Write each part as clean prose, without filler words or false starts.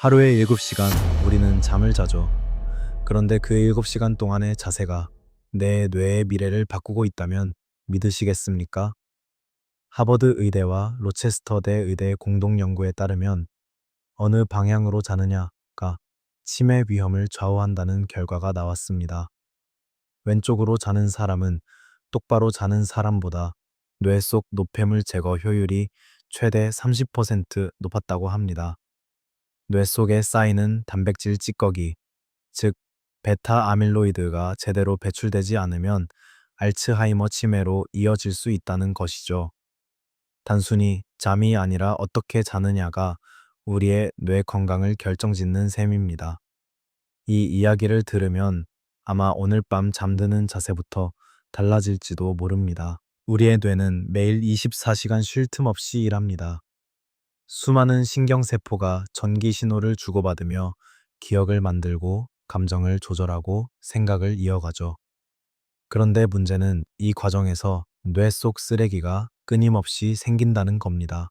하루에 7시간 우리는 잠을 자죠. 그런데 그 7시간 동안의 자세가 내 뇌의 미래를 바꾸고 있다면 믿으시겠습니까? 하버드 의대와 로체스터대 의대 공동 연구에 따르면 어느 방향으로 자느냐가 치매 위험을 좌우한다는 결과가 나왔습니다. 왼쪽으로 자는 사람은 똑바로 자는 사람보다 뇌 속 노폐물 제거 효율이 최대 30% 높았다고 합니다. 뇌 속에 쌓이는 단백질 찌꺼기, 즉 베타 아밀로이드가 제대로 배출되지 않으면 알츠하이머 치매로 이어질 수 있다는 것이죠. 단순히 잠이 아니라 어떻게 자느냐가 우리의 뇌 건강을 결정짓는 셈입니다. 이 이야기를 들으면 아마 오늘 밤 잠드는 자세부터 달라질지도 모릅니다. 우리의 뇌는 매일 24시간 쉴 틈 없이 일합니다. 수많은 신경세포가 전기 신호를 주고받으며 기억을 만들고 감정을 조절하고 생각을 이어가죠. 그런데 문제는 이 과정에서 뇌 속 쓰레기가 끊임없이 생긴다는 겁니다.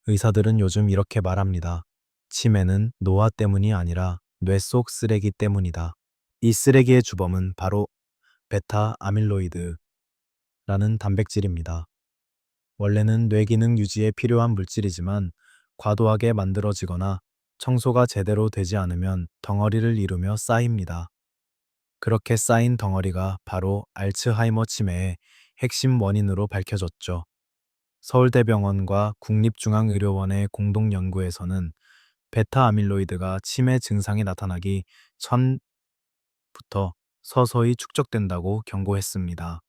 의사들은 요즘 이렇게 말합니다. 치매는 노화 때문이 아니라 뇌 속 쓰레기 때문이다. 이 쓰레기의 주범은 바로 베타 아밀로이드라는 단백질입니다. 원래는 뇌기능 유지에 필요한 물질이지만 과도하게 만들어지거나 청소가 제대로 되지 않으면 덩어리를 이루며 쌓입니다. 그렇게 쌓인 덩어리가 바로 알츠하이머 치매의 핵심 원인으로 밝혀졌죠. 서울대병원과 국립중앙의료원의 공동 연구에서는 베타 아밀로이드가 치매 증상이 나타나기 전부터 서서히 축적된다고 경고했습니다.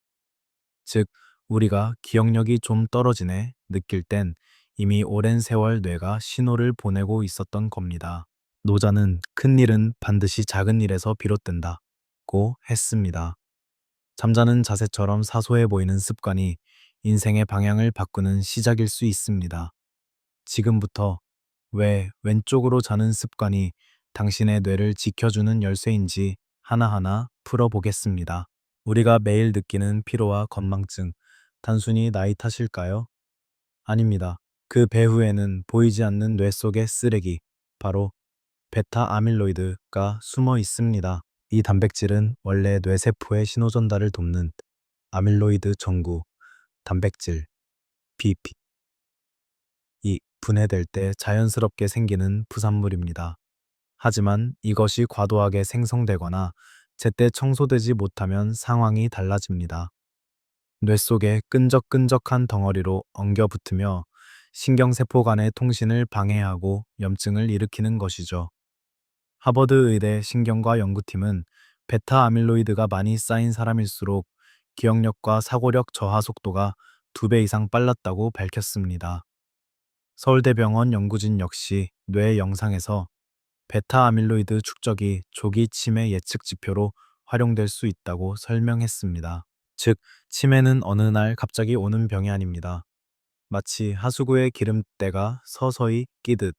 즉, 우리가 기억력이 좀 떨어지네 느낄 땐 이미 오랜 세월 뇌가 신호를 보내고 있었던 겁니다. 노자는 큰 일은 반드시 작은 일에서 비롯된다고 했습니다. 잠자는 자세처럼 사소해 보이는 습관이 인생의 방향을 바꾸는 시작일 수 있습니다. 지금부터 왜 왼쪽으로 자는 습관이 당신의 뇌를 지켜주는 열쇠인지 하나하나 풀어보겠습니다. 우리가 매일 느끼는 피로와 건망증, 단순히 나이 탓일까요? 아닙니다. 그 배후에는 보이지 않는 뇌 속의 쓰레기, 바로 베타 아밀로이드가 숨어 있습니다. 이 단백질은 원래 뇌세포의 신호 전달을 돕는 아밀로이드 전구, 단백질, BP, 이 분해될 때 자연스럽게 생기는 부산물입니다. 하지만 이것이 과도하게 생성되거나 제때 청소되지 못하면 상황이 달라집니다. 뇌 속에 끈적끈적한 덩어리로 엉겨 붙으며 신경세포 간의 통신을 방해하고 염증을 일으키는 것이죠. 하버드 의대 신경과 연구팀은 베타 아밀로이드가 많이 쌓인 사람일수록 기억력과 사고력 저하 속도가 2배 이상 빨랐다고 밝혔습니다. 서울대병원 연구진 역시 뇌 영상에서 베타 아밀로이드 축적이 조기 치매 예측 지표로 활용될 수 있다고 설명했습니다. 즉, 치매는 어느 날 갑자기 오는 병이 아닙니다. 마치 하수구에 기름때가 서서히 끼듯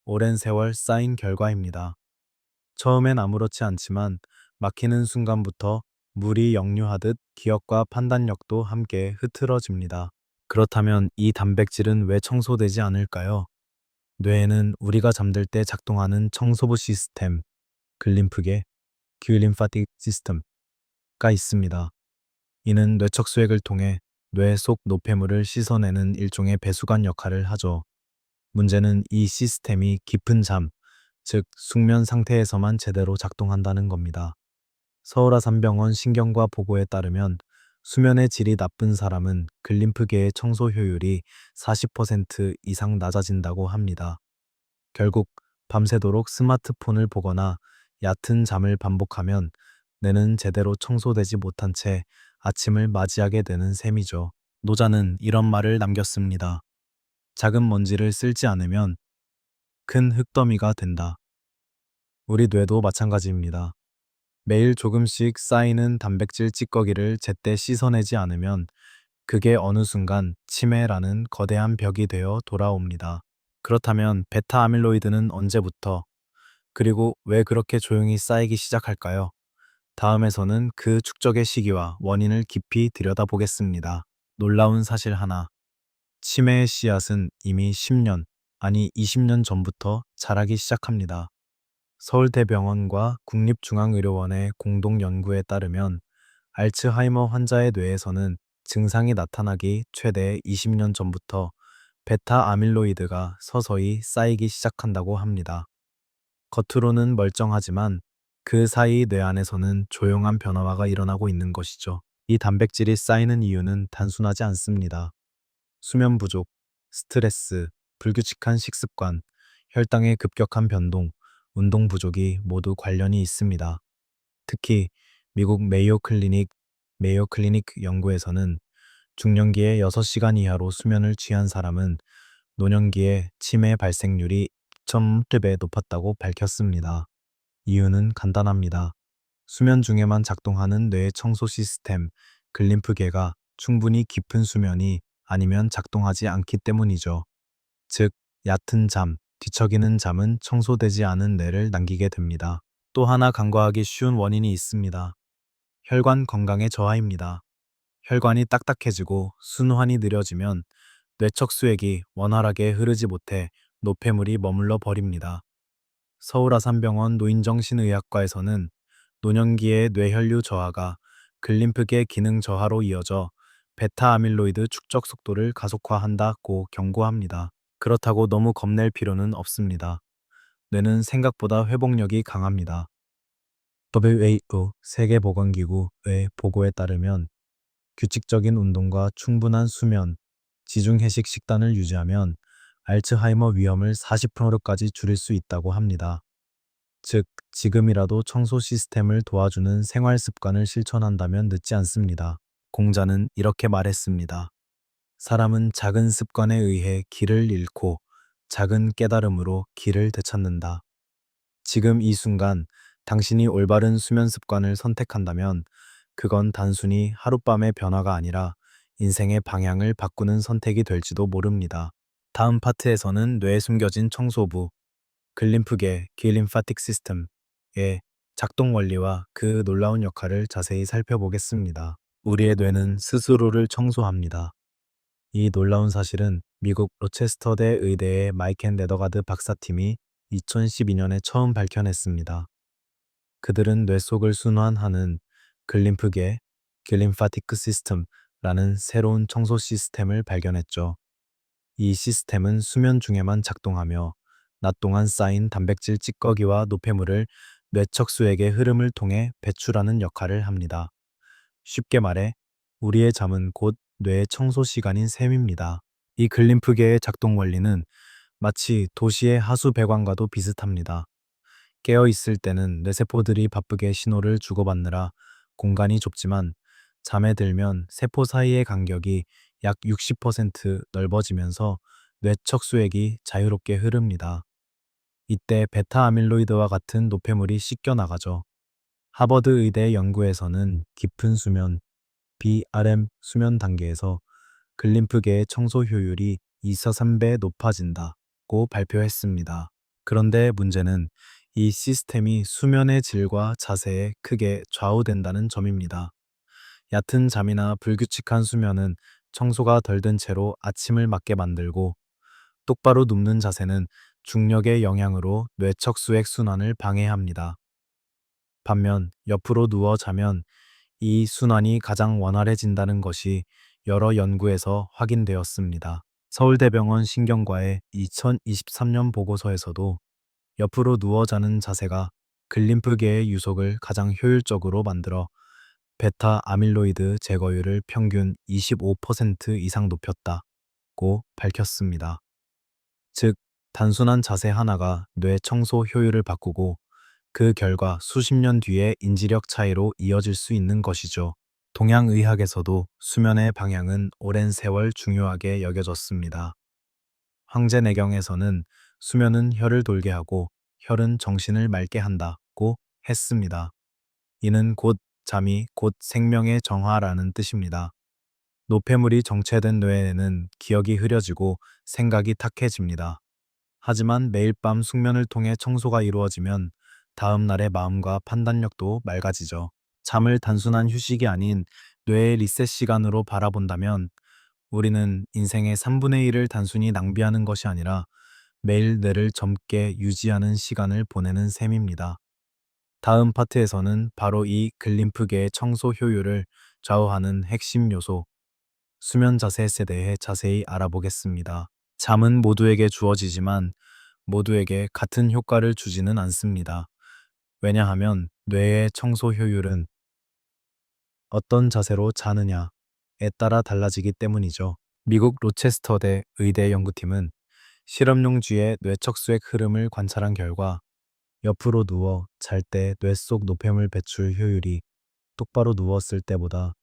오랜 세월 쌓인 결과입니다. 처음엔 아무렇지 않지만 막히는 순간부터 물이 역류하듯 기억과 판단력도 함께 흐트러집니다. 그렇다면 이 단백질은 왜 청소되지 않을까요? 뇌에는 우리가 잠들 때 작동하는 청소부 시스템, 글림프계, 큐림파틱 시스템가 있습니다. 이는 뇌척수액을 통해 뇌 속 노폐물을 씻어내는 일종의 배수관 역할을 하죠. 문제는 이 시스템이 깊은 잠, 즉 숙면 상태에서만 제대로 작동한다는 겁니다. 서울아산병원 신경과 보고에 따르면 수면의 질이 나쁜 사람은 글림프계의 청소 효율이 40% 이상 낮아진다고 합니다. 결국 밤새도록 스마트폰을 보거나 얕은 잠을 반복하면 뇌는 제대로 청소되지 못한 채 아침을 맞이하게 되는 셈이죠. 노자는 이런 말을 남겼습니다. 작은 먼지를 쓸지 않으면 큰 흙더미가 된다. 우리 뇌도 마찬가지입니다. 매일 조금씩 쌓이는 단백질 찌꺼기를 제때 씻어내지 않으면 그게 어느 순간 치매라는 거대한 벽이 되어 돌아옵니다. 그렇다면 베타 아밀로이드는 언제부터, 그리고 왜 그렇게 조용히 쌓이기 시작할까요? 다음에서는 그 축적의 시기와 원인을 깊이 들여다보겠습니다. 놀라운 사실 하나. 치매의 씨앗은 이미 10년, 아니 20년 전부터 자라기 시작합니다. 서울대병원과 국립중앙의료원의 공동 연구에 따르면 알츠하이머 환자의 뇌에서는 증상이 나타나기 최대 20년 전부터 베타 아밀로이드가 서서히 쌓이기 시작한다고 합니다. 겉으로는 멀쩡하지만 그 사이 뇌 안에서는 조용한 변화가 일어나고 있는 것이죠. 이 단백질이 쌓이는 이유는 단순하지 않습니다. 수면 부족, 스트레스, 불규칙한 식습관, 혈당의 급격한 변동, 운동 부족이 모두 관련이 있습니다. 특히 미국 메이오 클리닉 연구에서는 중년기에 6시간 이하로 수면을 취한 사람은 노년기에 치매 발생률이 2.0배 높았다고 밝혔습니다. 이유는 간단합니다. 수면 중에만 작동하는 뇌 청소 시스템, 글림프계가 충분히 깊은 수면이 아니면 작동하지 않기 때문이죠. 즉, 얕은 잠, 뒤척이는 잠은 청소되지 않은 뇌를 남기게 됩니다. 또 하나 간과하기 쉬운 원인이 있습니다. 혈관 건강의 저하입니다. 혈관이 딱딱해지고 순환이 느려지면 뇌척수액이 원활하게 흐르지 못해 노폐물이 머물러 버립니다. 서울아산병원 노인정신의학과에서는 노년기의 뇌혈류 저하가 글림프계 기능 저하로 이어져 베타 아밀로이드 축적 속도를 가속화한다고 경고합니다. 그렇다고 너무 겁낼 필요는 없습니다. 뇌는 생각보다 회복력이 강합니다. WHO 세계보건기구의 보고에 따르면 규칙적인 운동과 충분한 수면, 지중해식 식단을 유지하면 알츠하이머 위험을 40%까지 줄일 수 있다고 합니다. 즉, 지금이라도 청소 시스템을 도와주는 생활 습관을 실천한다면 늦지 않습니다. 공자는 이렇게 말했습니다. 사람은 작은 습관에 의해 길을 잃고 작은 깨달음으로 길을 되찾는다. 지금 이 순간 당신이 올바른 수면 습관을 선택한다면 그건 단순히 하룻밤의 변화가 아니라 인생의 방향을 바꾸는 선택이 될지도 모릅니다. 다음 파트에서는 뇌에 숨겨진 청소부, 글림프계, 길림파틱 시스템의 작동 원리와 그 놀라운 역할을 자세히 살펴보겠습니다. 우리의 뇌는 스스로를 청소합니다. 이 놀라운 사실은 미국 로체스터대 의대의 마이켄 레더가드 박사팀이 2012년에 처음 밝혀냈습니다. 그들은 뇌 속을 순환하는 글림프계, 길림파티크 시스템라는 새로운 청소 시스템을 발견했죠. 이 시스템은 수면 중에만 작동하며 낮 동안 쌓인 단백질 찌꺼기와 노폐물을 뇌척수액의 흐름을 통해 배출하는 역할을 합니다. 쉽게 말해 우리의 잠은 곧 뇌의 청소 시간인 셈입니다. 이 글림프계의 작동 원리는 마치 도시의 하수 배관과도 비슷합니다. 깨어 있을 때는 뇌세포들이 바쁘게 신호를 주고받느라 공간이 좁지만 잠에 들면 세포 사이의 간격이 약 60% 넓어지면서 뇌척수액이 자유롭게 흐릅니다. 이때 베타 아밀로이드와 같은 노폐물이 씻겨 나가죠. 하버드 의대 연구에서는 깊은 수면, BRM 수면 단계에서 글림프계의 청소 효율이 2서 3배 높아진다고 발표했습니다. 그런데 문제는 이 시스템이 수면의 질과 자세에 크게 좌우된다는 점입니다. 얕은 잠이나 불규칙한 수면은 청소가 덜 된 채로 아침을 맞게 만들고 똑바로 눕는 자세는 중력의 영향으로 뇌척수액 순환을 방해합니다. 반면 옆으로 누워 자면 이 순환이 가장 원활해진다는 것이 여러 연구에서 확인되었습니다. 서울대병원 신경과의 2023년 보고서에서도 옆으로 누워 자는 자세가 글림프계의 유속을 가장 효율적으로 만들어 베타 아밀로이드 제거율을 평균 25% 이상 높였다고 밝혔습니다. 즉, 단순한 자세 하나가 뇌 청소 효율을 바꾸고 그 결과 수십 년 뒤에 인지력 차이로 이어질 수 있는 것이죠. 동양의학에서도 수면의 방향은 오랜 세월 중요하게 여겨졌습니다. 황제내경에서는 수면은 혈을 돌게 하고 혈은 정신을 맑게 한다고 했습니다. 이는 곧 잠이 곧 생명의 정화라는 뜻입니다. 노폐물이 정체된 뇌에는 기억이 흐려지고 생각이 탁해집니다. 하지만 매일 밤 숙면을 통해 청소가 이루어지면 다음 날의 마음과 판단력도 맑아지죠. 잠을 단순한 휴식이 아닌 뇌의 리셋 시간으로 바라본다면 우리는 인생의 3분의 1을 단순히 낭비하는 것이 아니라 매일 뇌를 젊게 유지하는 시간을 보내는 셈입니다. 다음 파트에서는 바로 이 글림프계의 청소 효율을 좌우하는 핵심 요소, 수면 자셋에 대해 자세히 알아보겠습니다. 잠은 모두에게 주어지지만 모두에게 같은 효과를 주지는 않습니다. 왜냐하면 뇌의 청소 효율은 어떤 자세로 자느냐에 따라 달라지기 때문이죠. 미국 로체스터대 의대 연구팀은 실험용 쥐의 뇌척수액 흐름을 관찰한 결과 옆으로 누워 잘 때 뇌 속 노폐물 배출 효율이 똑바로 누웠을 때보다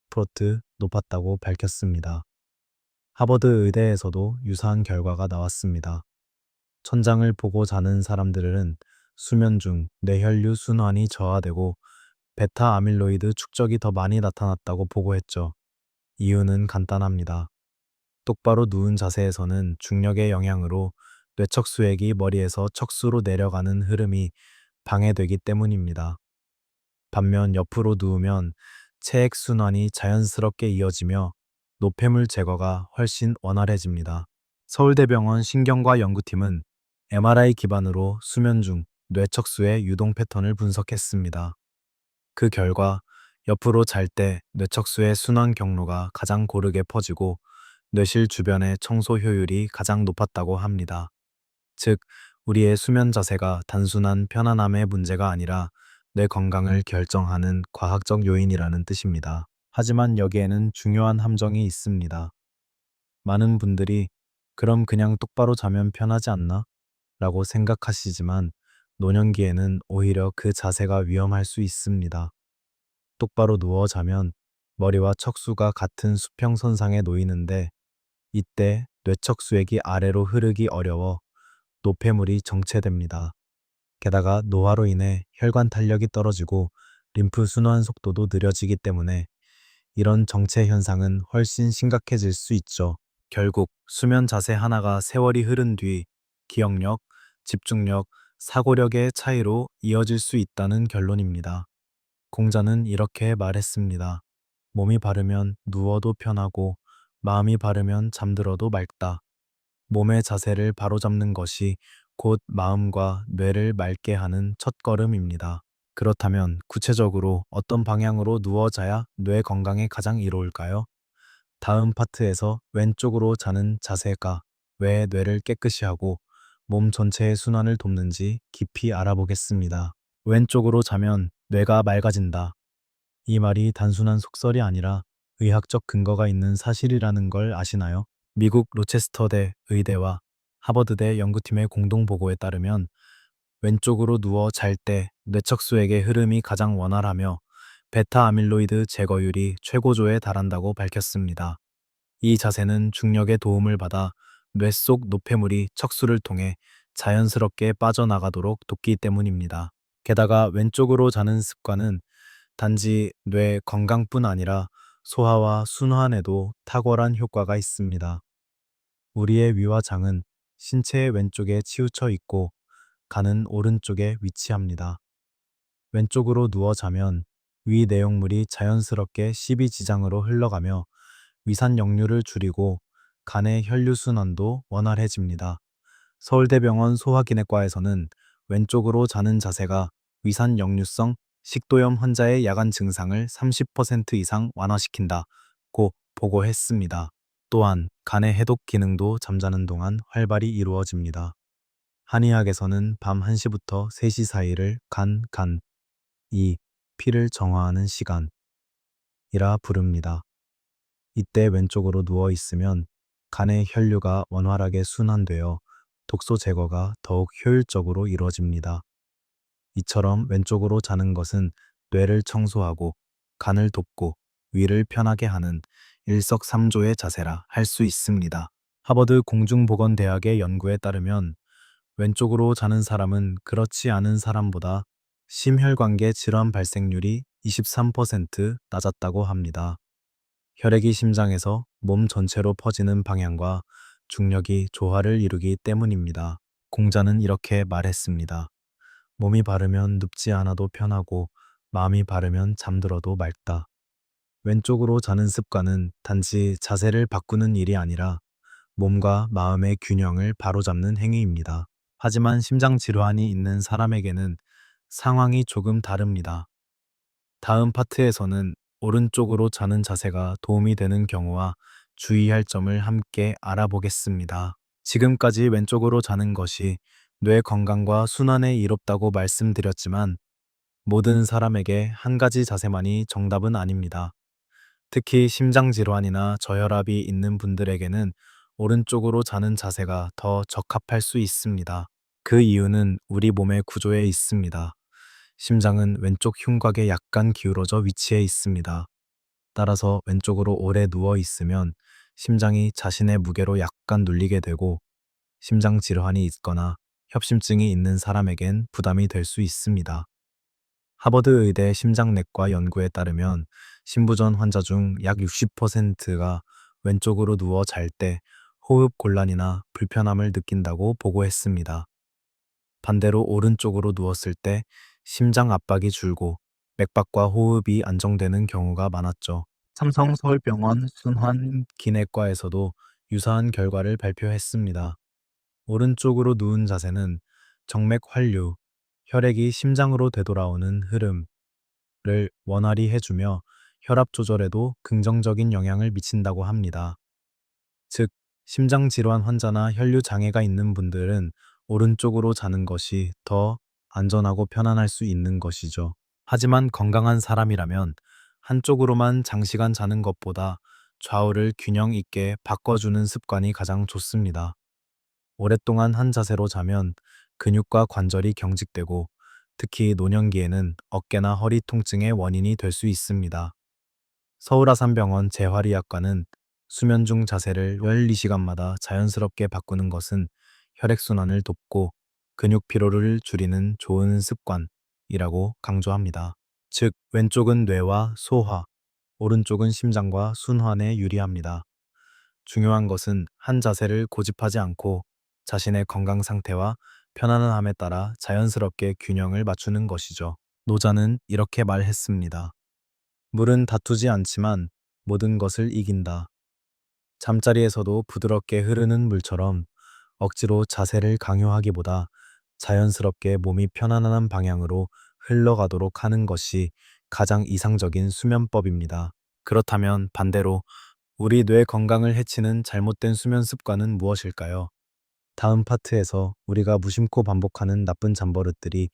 프로트 높았다고 밝혔습니다. 하버드 의대에서도 유사한 결과가 나왔습니다. 천장을 보고 자는 사람들은 수면 중 뇌혈류 순환이 저하되고 베타 아밀로이드 축적이 더 많이 나타났다고 보고했죠. 이유는 간단합니다. 똑바로 누운 자세에서는 중력의 영향으로 뇌척수액이 머리에서 척수로 내려가는 흐름이 방해되기 때문입니다. 반면 옆으로 누우면 체액 순환이 자연스럽게 이어지며 노폐물 제거가 훨씬 원활해집니다. 서울대병원 신경과 연구팀은 MRI 기반으로 수면 중 뇌척수의 유동 패턴을 분석했습니다. 그 결과 옆으로 잘 때 뇌척수의 순환 경로가 가장 고르게 퍼지고 뇌실 주변의 청소 효율이 가장 높았다고 합니다. 즉, 우리의 수면 자세가 단순한 편안함의 문제가 아니라 뇌 건강을 결정하는 과학적 요인이라는 뜻입니다. 하지만 여기에는 중요한 함정이 있습니다. 많은 분들이 그럼 그냥 똑바로 자면 편하지 않나? 라고 생각하시지만 노년기에는 오히려 그 자세가 위험할 수 있습니다. 똑바로 누워 자면 머리와 척수가 같은 수평선상에 놓이는데 이때 뇌척수액이 아래로 흐르기 어려워 노폐물이 정체됩니다. 게다가 노화로 인해 혈관 탄력이 떨어지고 림프 순환 속도도 느려지기 때문에 이런 정체 현상은 훨씬 심각해질 수 있죠. 결국 수면 자세 하나가 세월이 흐른 뒤 기억력, 집중력, 사고력의 차이로 이어질 수 있다는 결론입니다. 공자는 이렇게 말했습니다. 몸이 바르면 누워도 편하고 마음이 바르면 잠들어도 맑다. 몸의 자세를 바로잡는 것이 곧 마음과 뇌를 맑게 하는 첫걸음입니다. 그렇다면 구체적으로 어떤 방향으로 누워 자야 뇌 건강에 가장 이로울까요? 다음 파트에서 왼쪽으로 자는 자세가 왜 뇌를 깨끗이 하고 몸 전체의 순환을 돕는지 깊이 알아보겠습니다. 왼쪽으로 자면 뇌가 맑아진다. 이 말이 단순한 속설이 아니라 의학적 근거가 있는 사실이라는 걸 아시나요? 미국 로체스터대 의대와 하버드대 연구팀의 공동 보고에 따르면 왼쪽으로 누워 잘 때 뇌척수액의 흐름이 가장 원활하며 베타 아밀로이드 제거율이 최고조에 달한다고 밝혔습니다. 이 자세는 중력의 도움을 받아 뇌 속 노폐물이 척수를 통해 자연스럽게 빠져나가도록 돕기 때문입니다. 게다가 왼쪽으로 자는 습관은 단지 뇌 건강뿐 아니라 소화와 순환에도 탁월한 효과가 있습니다. 우리의 위와 장은 신체의 왼쪽에 치우쳐 있고 간은 오른쪽에 위치합니다. 왼쪽으로 누워 자면 위 내용물이 자연스럽게 십이지장으로 흘러가며 위산 역류를 줄이고 간의 혈류 순환도 원활해집니다. 서울대병원 소화기내과에서는 왼쪽으로 자는 자세가 위산 역류성 식도염 환자의 야간 증상을 30% 이상 완화시킨다고 보고했습니다. 또한 간의 해독 기능도 잠자는 동안 활발히 이루어집니다. 한의학에서는 밤 1시부터 3시 사이를 이 피를 정화하는 시간이라 부릅니다. 이때 왼쪽으로 누워 있으면 간의 혈류가 원활하게 순환되어 독소 제거가 더욱 효율적으로 이루어집니다. 이처럼 왼쪽으로 자는 것은 뇌를 청소하고 간을 돕고 위를 편하게 하는 일석삼조의 자세라 할 수 있습니다. 하버드 공중보건대학의 연구에 따르면 왼쪽으로 자는 사람은 그렇지 않은 사람보다 심혈관계 질환 발생률이 23% 낮았다고 합니다. 혈액이 심장에서 몸 전체로 퍼지는 방향과 중력이 조화를 이루기 때문입니다. 공자는 이렇게 말했습니다. 몸이 바르면 눕지 않아도 편하고 마음이 바르면 잠들어도 맑다. 왼쪽으로 자는 습관은 단지 자세를 바꾸는 일이 아니라 몸과 마음의 균형을 바로잡는 행위입니다. 하지만 심장 질환이 있는 사람에게는 상황이 조금 다릅니다. 다음 파트에서는 오른쪽으로 자는 자세가 도움이 되는 경우와 주의할 점을 함께 알아보겠습니다. 지금까지 왼쪽으로 자는 것이 뇌 건강과 순환에 이롭다고 말씀드렸지만 모든 사람에게 한 가지 자세만이 정답은 아닙니다. 특히 심장질환이나 저혈압이 있는 분들에게는 오른쪽으로 자는 자세가 더 적합할 수 있습니다. 그 이유는 우리 몸의 구조에 있습니다. 심장은 왼쪽 흉곽에 약간 기울어져 위치해 있습니다. 따라서 왼쪽으로 오래 누워 있으면 심장이 자신의 무게로 약간 눌리게 되고 심장 질환이 있거나 협심증이 있는 사람에겐 부담이 될 수 있습니다. 하버드 의대 심장내과 연구에 따르면 신부전 환자 중 약 60%가 왼쪽으로 누워 잘 때 호흡 곤란이나 불편함을 느낀다고 보고했습니다. 반대로 오른쪽으로 누웠을 때 심장 압박이 줄고 맥박과 호흡이 안정되는 경우가 많았죠. 삼성서울병원 순환기내과에서도 유사한 결과를 발표했습니다. 오른쪽으로 누운 자세는 정맥 환류, 혈액이 심장으로 되돌아오는 흐름을 원활히 해주며 혈압 조절에도 긍정적인 영향을 미친다고 합니다. 즉, 심장질환 환자나 혈류 장애가 있는 분들은 오른쪽으로 자는 것이 더 안전하고 편안할 수 있는 것이죠. 하지만 건강한 사람이라면 한쪽으로만 장시간 자는 것보다 좌우를 균형 있게 바꿔주는 습관이 가장 좋습니다. 오랫동안 한 자세로 자면 근육과 관절이 경직되고 특히 노년기에는 어깨나 허리 통증의 원인이 될 수 있습니다. 서울아산병원 재활의학과는 수면 중 자세를 12시간마다 자연스럽게 바꾸는 것은 혈액순환을 돕고 근육 피로를 줄이는 좋은 습관이라고 강조합니다. 즉, 왼쪽은 뇌와 소화, 오른쪽은 심장과 순환에 유리합니다. 중요한 것은 한 자세를 고집하지 않고 자신의 건강 상태와 편안함에 따라 자연스럽게 균형을 맞추는 것이죠. 노자는 이렇게 말했습니다. 물은 다투지 않지만 모든 것을 이긴다. 잠자리에서도 부드럽게 흐르는 물처럼 억지로 자세를 강요하기보다 자연스럽게 몸이 편안한 방향으로 흘러가도록 하는 것이 가장 이상적인 수면법입니다. 그렇다면 반대로 우리 뇌 건강을 해치는 잘못된 수면 습관은 무엇일까요? 다음 파트에서 우리가 무심코 반복하는 나쁜 잠버릇들이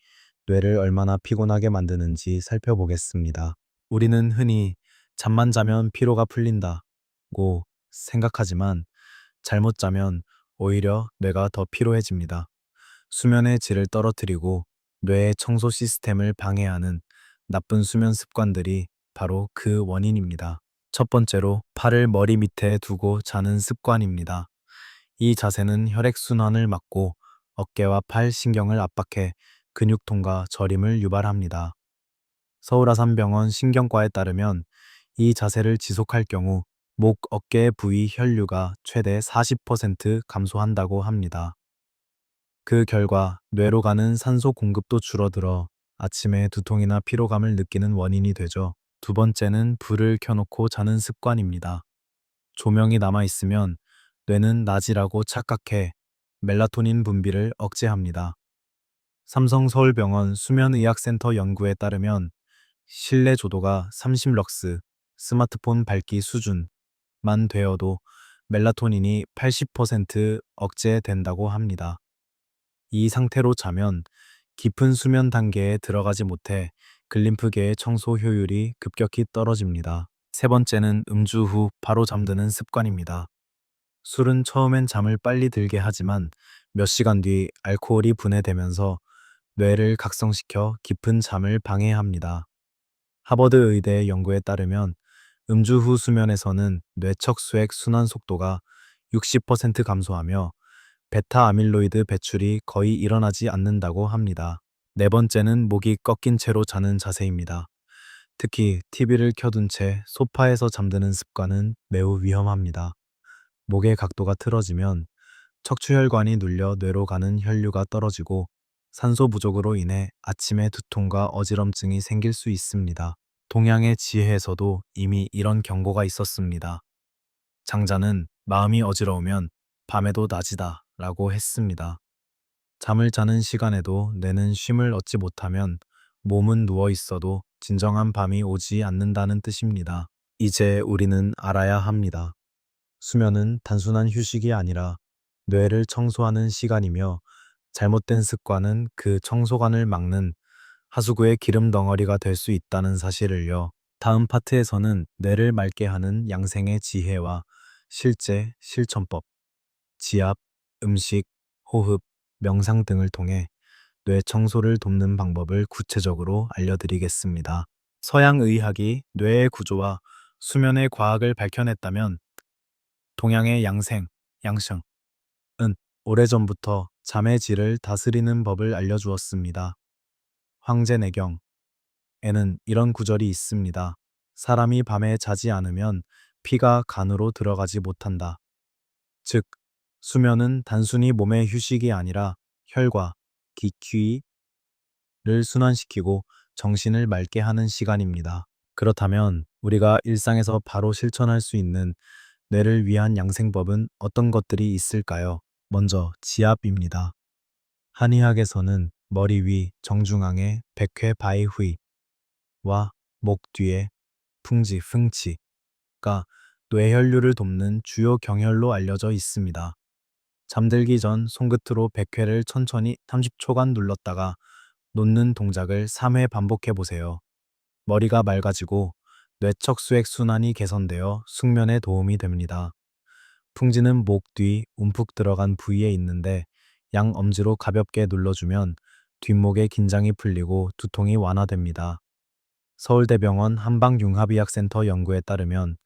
뇌를 얼마나 피곤하게 만드는지 살펴보겠습니다. 우리는 흔히 잠만 자면 피로가 풀린다고 생각하지만 잘못 자면 오히려 뇌가 더 피로해집니다. 수면의 질을 떨어뜨리고 뇌의 청소 시스템을 방해하는 나쁜 수면 습관들이 바로 그 원인입니다. 첫 번째로 팔을 머리 밑에 두고 자는 습관입니다. 이 자세는 혈액순환을 막고 어깨와 팔 신경을 압박해 근육통과 저림을 유발합니다. 서울아산병원 신경과에 따르면 이 자세를 지속할 경우 목, 어깨 부위 혈류가 최대 40% 감소한다고 합니다. 그 결과 뇌로 가는 산소 공급도 줄어들어 아침에 두통이나 피로감을 느끼는 원인이 되죠. 두 번째는 불을 켜놓고 자는 습관입니다. 조명이 남아 있으면 뇌는 낮이라고 착각해 멜라토닌 분비를 억제합니다. 삼성서울병원 수면의학센터 연구에 따르면 실내 조도가 30럭스, 스마트폰 밝기 수준만 되어도 멜라토닌이 80% 억제된다고 합니다. 이 상태로 자면 깊은 수면 단계에 들어가지 못해 글림프계의 청소 효율이 급격히 떨어집니다. 세 번째는 음주 후 바로 잠드는 습관입니다. 술은 처음엔 잠을 빨리 들게 하지만 몇 시간 뒤 알코올이 분해되면서 뇌를 각성시켜 깊은 잠을 방해합니다. 하버드 의대 연구에 따르면 음주 후 수면에서는 뇌척 수액 순환 속도가 60% 감소하며 베타 아밀로이드 배출이 거의 일어나지 않는다고 합니다. 네 번째는 목이 꺾인 채로 자는 자세입니다. 특히 TV를 켜둔 채 소파에서 잠드는 습관은 매우 위험합니다. 목의 각도가 틀어지면 척추혈관이 눌려 뇌로 가는 혈류가 떨어지고 산소 부족으로 인해 아침에 두통과 어지럼증이 생길 수 있습니다. 동양의 지혜에서도 이미 이런 경고가 있었습니다. 장자는 마음이 어지러우면 밤에도 낮이다 라고 했습니다. 잠을 자는 시간에도 뇌는 쉼을 얻지 못하면 몸은 누워 있어도 진정한 밤이 오지 않는다는 뜻입니다. 이제 우리는 알아야 합니다. 수면은 단순한 휴식이 아니라 뇌를 청소하는 시간이며 잘못된 습관은 그 청소관을 막는 하수구의 기름 덩어리가 될 수 있다는 사실을요. 다음 파트에서는 뇌를 맑게 하는 양생의 지혜와 실제 실천법, 지압, 음식, 호흡, 명상 등을 통해 뇌 청소를 돕는 방법을 구체적으로 알려드리겠습니다. 서양 의학이 뇌의 구조와 수면의 과학을 밝혀냈다면 동양의 양생, 양성은 오래전부터 잠의 질을 다스리는 법을 알려주었습니다. 황제내경에는 이런 구절이 있습니다. 사람이 밤에 자지 않으면 피가 간으로 들어가지 못한다. 즉, 수면은 단순히 몸의 휴식이 아니라 혈과 기퀴를 순환시키고 정신을 맑게 하는 시간입니다. 그렇다면 우리가 일상에서 바로 실천할 수 있는 뇌를 위한 양생법은 어떤 것들이 있을까요? 먼저 지압입니다. 한의학에서는 머리 위 정중앙에 백회 바이후이와 목 뒤에 풍지 흥치가 뇌혈류를 돕는 주요 경혈로 알려져 있습니다. 잠들기 전 손끝으로 백회를 천천히 30초간 눌렀다가 놓는 동작을 3회 반복해 보세요. 머리가 맑아지고 뇌척 수액 순환이 개선되어 숙면에 도움이 됩니다. 풍지는 목 뒤 움푹 들어간 부위에 있는데 양 엄지로 가볍게 눌러주면 뒷목의 긴장이 풀리고 두통이 완화됩니다. 서울대병원 한방융합의학센터 연구에 따르면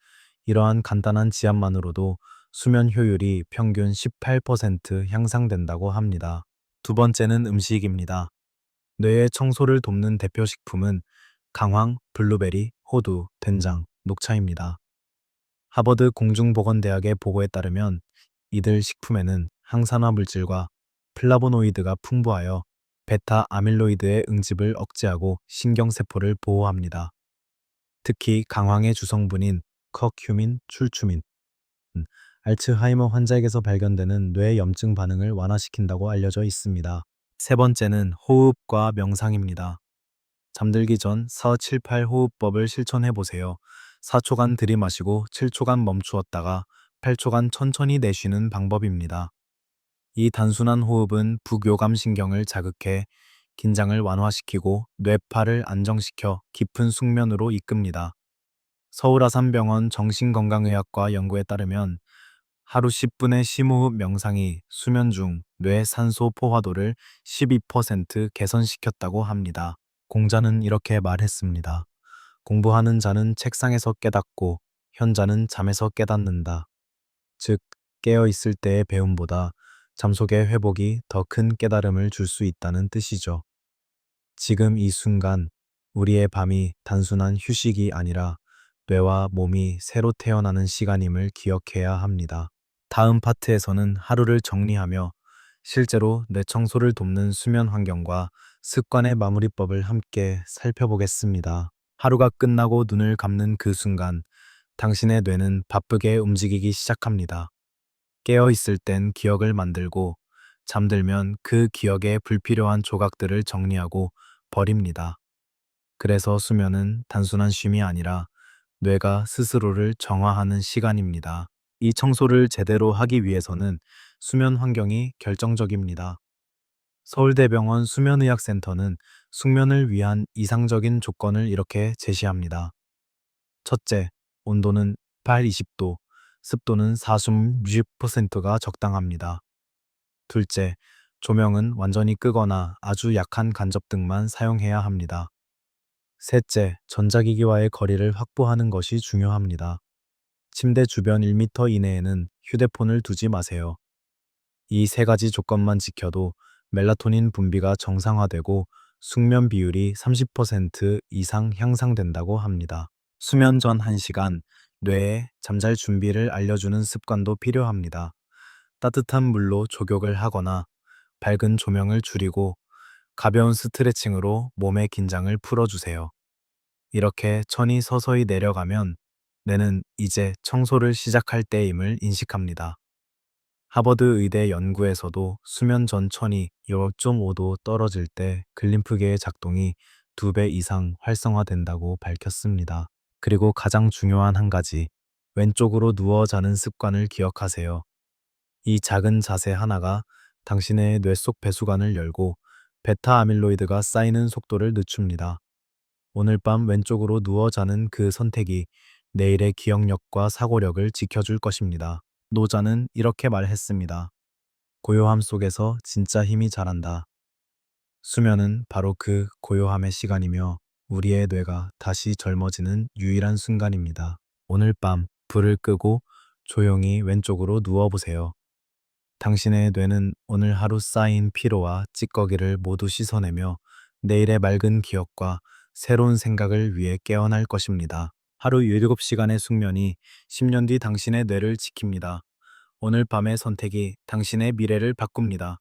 이러한 간단한 지압만으로도 수면 효율이 평균 18% 향상된다고 합니다. 두 번째는 음식입니다. 뇌의 청소를 돕는 대표 식품은 강황, 블루베리, 호두, 된장, 녹차입니다. 하버드 공중보건대학의 보고에 따르면 이들 식품에는 항산화 물질과 플라보노이드가 풍부하여 베타 아밀로이드의 응집을 억제하고 신경세포를 보호합니다. 특히 강황의 주성분인 커큐민, 출추민, 알츠하이머 환자에게서 발견되는 뇌 염증 반응을 완화시킨다고 알려져 있습니다. 세 번째는 호흡과 명상입니다. 잠들기 전 4-7-8 호흡법을 실천해 보세요. 4초간 들이마시고 7초간 멈추었다가 8초간 천천히 내쉬는 방법입니다. 이 단순한 호흡은 북요감 신경을 자극해 긴장을 완화시키고 뇌파를 안정시켜 깊은 숙면으로 이끕니다. 서울아산병원 정신건강의학과 연구에 따르면 하루 10분의 심호흡 명상이 수면 중 뇌 산소 포화도를 12% 개선시켰다고 합니다. 공자는 이렇게 말했습니다. 공부하는 자는 책상에서 깨닫고 현자는 잠에서 깨닫는다. 즉, 깨어 있을 때의 배움보다 잠속의 회복이 더 큰 깨달음을 줄 수 있다는 뜻이죠. 지금 이 순간 우리의 밤이 단순한 휴식이 아니라 뇌와 몸이 새로 태어나는 시간임을 기억해야 합니다. 다음 파트에서는 하루를 정리하며 실제로 뇌 청소를 돕는 수면 환경과 습관의 마무리법을 함께 살펴보겠습니다. 하루가 끝나고 눈을 감는 그 순간 당신의 뇌는 바쁘게 움직이기 시작합니다. 깨어 있을 땐 기억을 만들고 잠들면 그 기억의 불필요한 조각들을 정리하고 버립니다. 그래서 수면은 단순한 쉼이 아니라 뇌가 스스로를 정화하는 시간입니다. 이 청소를 제대로 하기 위해서는 수면 환경이 결정적입니다. 서울대병원 수면의학센터는 숙면을 위한 이상적인 조건을 이렇게 제시합니다. 첫째, 온도는 8-20도, 습도는 40-60%가 적당합니다. 둘째, 조명은 완전히 끄거나 아주 약한 간접등만 사용해야 합니다. 셋째, 전자기기와의 거리를 확보하는 것이 중요합니다. 침대 주변 1m 이내에는 휴대폰을 두지 마세요. 이 세 가지 조건만 지켜도 멜라토닌 분비가 정상화되고 숙면 비율이 30% 이상 향상된다고 합니다. 수면 전 1시간, 뇌에 잠잘 준비를 알려주는 습관도 필요합니다. 따뜻한 물로 족욕을 하거나 밝은 조명을 줄이고 가벼운 스트레칭으로 몸의 긴장을 풀어주세요. 이렇게 천이 서서히 내려가면 뇌는 이제 청소를 시작할 때임을 인식합니다. 하버드 의대 연구에서도 수면 전천이 0.5도 떨어질 때 글림프계의 작동이 2배 이상 활성화된다고 밝혔습니다. 그리고 가장 중요한 한 가지, 왼쪽으로 누워 자는 습관을 기억하세요. 이 작은 자세 하나가 당신의 뇌 속 배수관을 열고 베타 아밀로이드가 쌓이는 속도를 늦춥니다. 오늘 밤 왼쪽으로 누워 자는 그 선택이 내일의 기억력과 사고력을 지켜줄 것입니다. 노자는 이렇게 말했습니다. 고요함 속에서 진짜 힘이 자란다. 수면은 바로 그 고요함의 시간이며 우리의 뇌가 다시 젊어지는 유일한 순간입니다. 오늘 밤 불을 끄고 조용히 왼쪽으로 누워보세요. 당신의 뇌는 오늘 하루 쌓인 피로와 찌꺼기를 모두 씻어내며 내일의 맑은 기억과 새로운 생각을 위해 깨어날 것입니다. 하루 7시간의 숙면이 10년 뒤 당신의 뇌를 지킵니다. 오늘 밤의 선택이 당신의 미래를 바꿉니다.